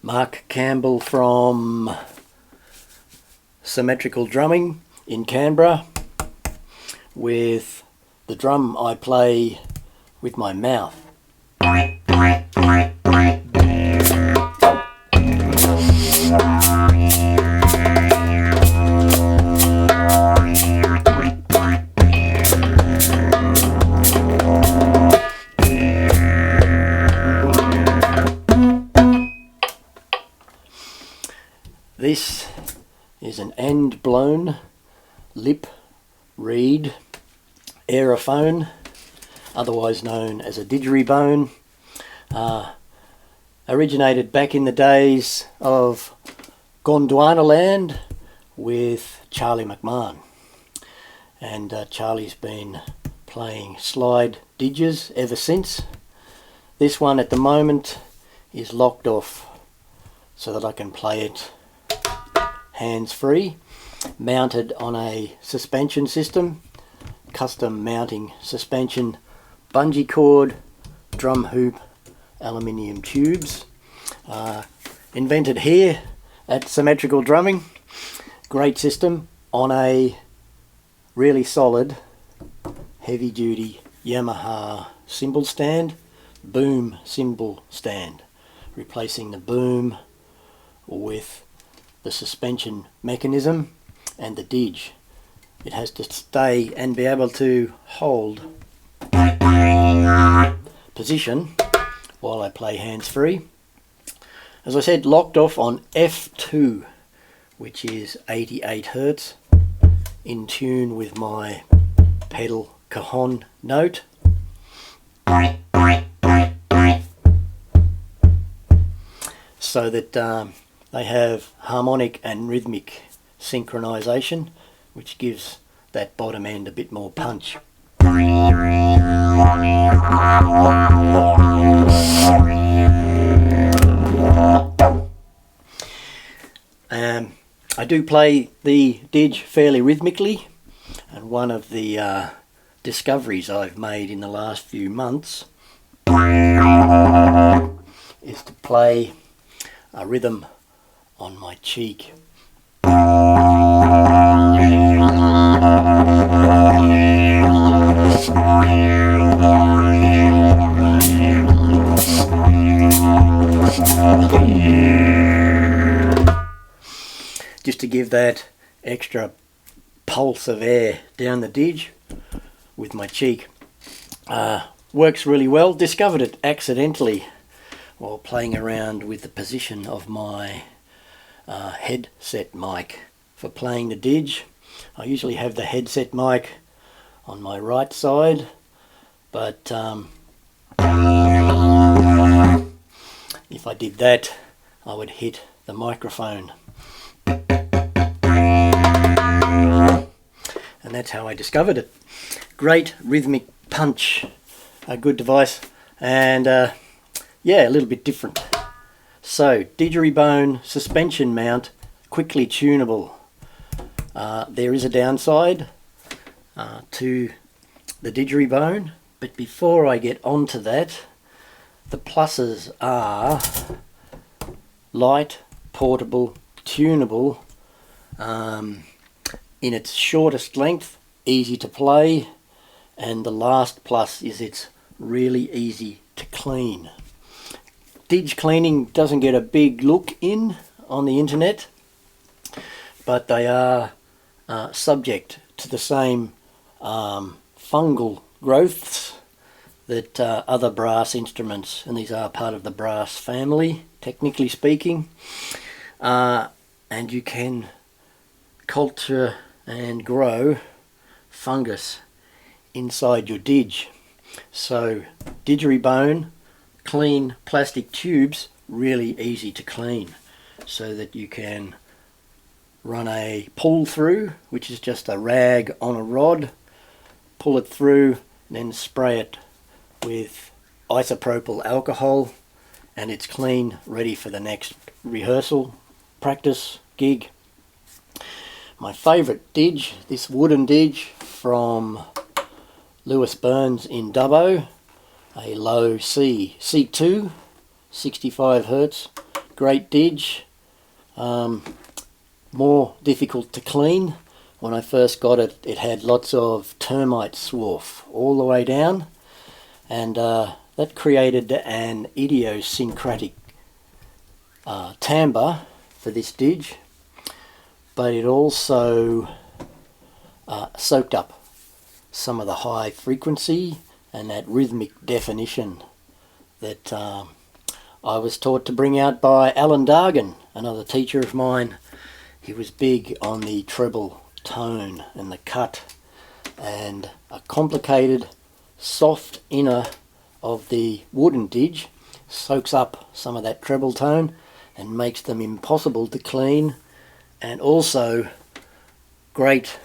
Mark Campbell from Symmetrical Drumming in Canberra, with the drum I play with my mouth. This is an end-blown lip reed aerophone, otherwise known as a didgeribone. Originated back in the days of Gondwana land with Charlie McMahon, and Charlie's been playing slide didgers ever since. This one at the moment is locked off so that I can play it hands-free, mounted on a suspension system, custom mounting suspension, bungee cord, drum hoop, aluminium tubes. Invented here at Symmetrical Drumming. Great system on a really solid heavy-duty Yamaha cymbal stand, boom cymbal stand, replacing the boom with the suspension mechanism and the didge. It has to stay and be able to hold position while I play hands-free. As I said, locked off on F2, which is 88 Hertz, in tune with my pedal cajon note. So that they have harmonic and rhythmic synchronization, which gives that bottom end a bit more punch. I do play the didge fairly rhythmically, and one of the discoveries I've made in the last few months is to play a rhythm on my cheek. Just to give that extra pulse of air down the didge with my cheek. Works really well. Discovered it accidentally while playing around with the position of my headset mic for playing the didge. I usually have the headset mic on my right side, but if I did that, I would hit the microphone. And that's how I discovered it. Great rhythmic punch, a good device, and yeah, a little bit different. So, Didgeribone suspension mount, quickly tunable. There is a downside to the Didgeribone, but before I get onto that, the pluses are light, portable, tunable, in its shortest length, easy to play, and the last plus is it's really easy to clean. Didge cleaning doesn't get a big look in on the internet, but they are subject to the same fungal growths that other brass instruments, and these are part of the brass family, technically speaking, and you can culture and grow fungus inside your didge. So Didgeribone, clean plastic tubes, really easy to clean, so that you can run a pull through, which is just a rag on a rod, pull it through, and then spray it with isopropyl alcohol, and it's clean, ready for the next rehearsal, practice, gig. My favourite didge, this wooden didge from Lewis Burns in Dubbo, a low C, C2, 65 Hertz, great didge, more difficult to clean. When I first got it, it had lots of termite swarf all the way down, and that created an idiosyncratic timbre for this didge, but it also soaked up some of the high frequency and that rhythmic definition that I was taught to bring out by Alan Dargan, another teacher of mine. He was big on the treble tone and the cut, and a complicated soft inner of the wooden didge soaks up some of that treble tone and makes them impossible to clean, and also great,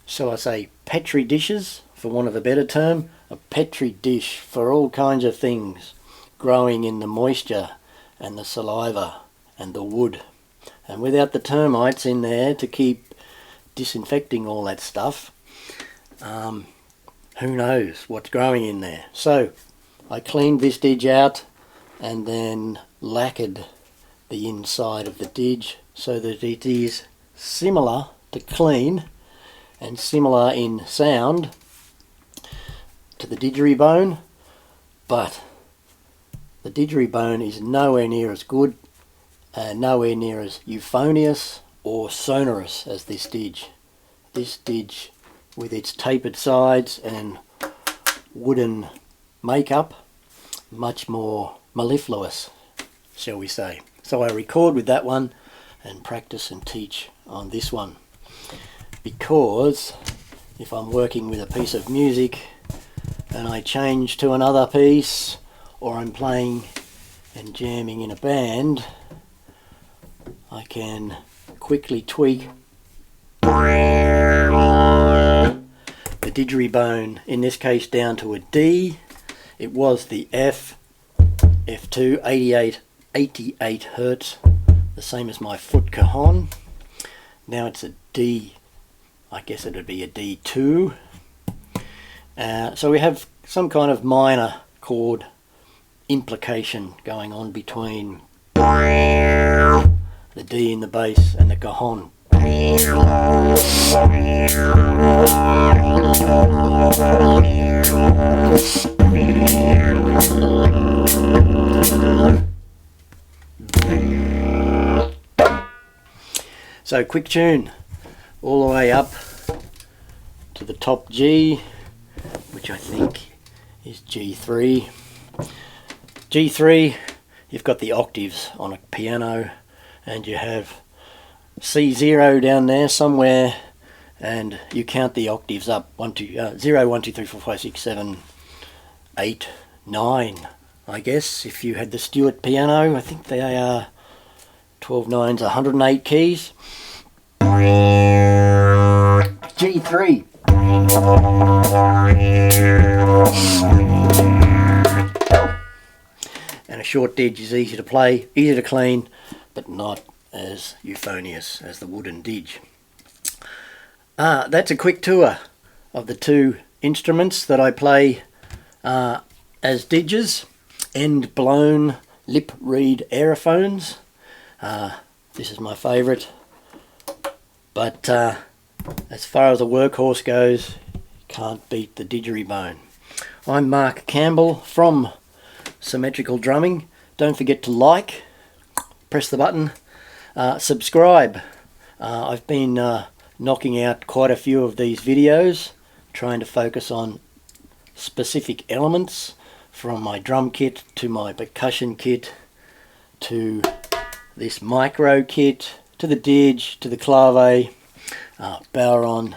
shall I say, petri dishes, for want of a better term, a petri dish for all kinds of things growing in the moisture and the saliva and the wood. And without the termites in there to keep disinfecting all that stuff, who knows what's growing in there. So I cleaned this didge out and then lacquered the inside of the didge so that it is similar to clean and similar in sound to the didgeribone, but the didgeribone is nowhere near as good and nowhere near as euphonious or sonorous as this didge. This didge, with its tapered sides and wooden makeup, much more mellifluous, shall we say. So I record with that one and practice and teach on this one, because if I'm working with a piece of music and I change to another piece, or I'm playing and jamming in a band, I can quickly tweak the didgeribone, in this case down to a D. It was the F, F2, 88 Hertz, the same as my foot cajon. Now it's a D, I guess it would be a D2. So we have some kind of minor chord implication going on between the D in the bass and the cajon. So quick tune all the way up to the top G, which I think is G3. G3, you've got the octaves on a piano, and you have C0 down there somewhere, and you count the octaves up 0, 1, 2, 3, 4, 5, 6, 7, 8, 9. I guess if you had the Stewart piano, I think they are 12 nines, 108 keys. G3. And a short didge is easy to play, easy to clean, but not as euphonious as the wooden didge. That's a quick tour of the two instruments that I play as didges, end blown lip reed aerophones. This is my favourite, but as far as a workhorse goes, you can't beat the didgeribone. I'm Mark Campbell from Symmetrical Drumming. Don't forget to like, press the button, subscribe. I've been knocking out quite a few of these videos, trying to focus on specific elements, from my drum kit to my percussion kit to this micro kit to the didge to the clave, Bowron,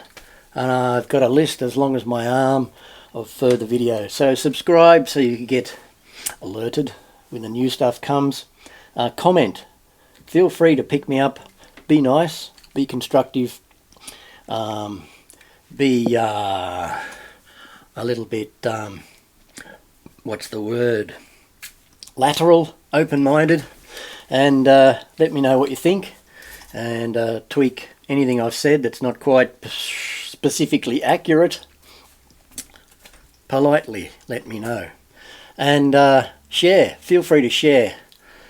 and I've got a list as long as my arm of further videos. So subscribe so you can get alerted when the new stuff comes. Comment, feel free to pick me up, be nice, be constructive, be a little bit what's the word, lateral, open-minded, and let me know what you think, and tweak anything I've said that's not quite specifically accurate. Politely let me know, and share, feel free to share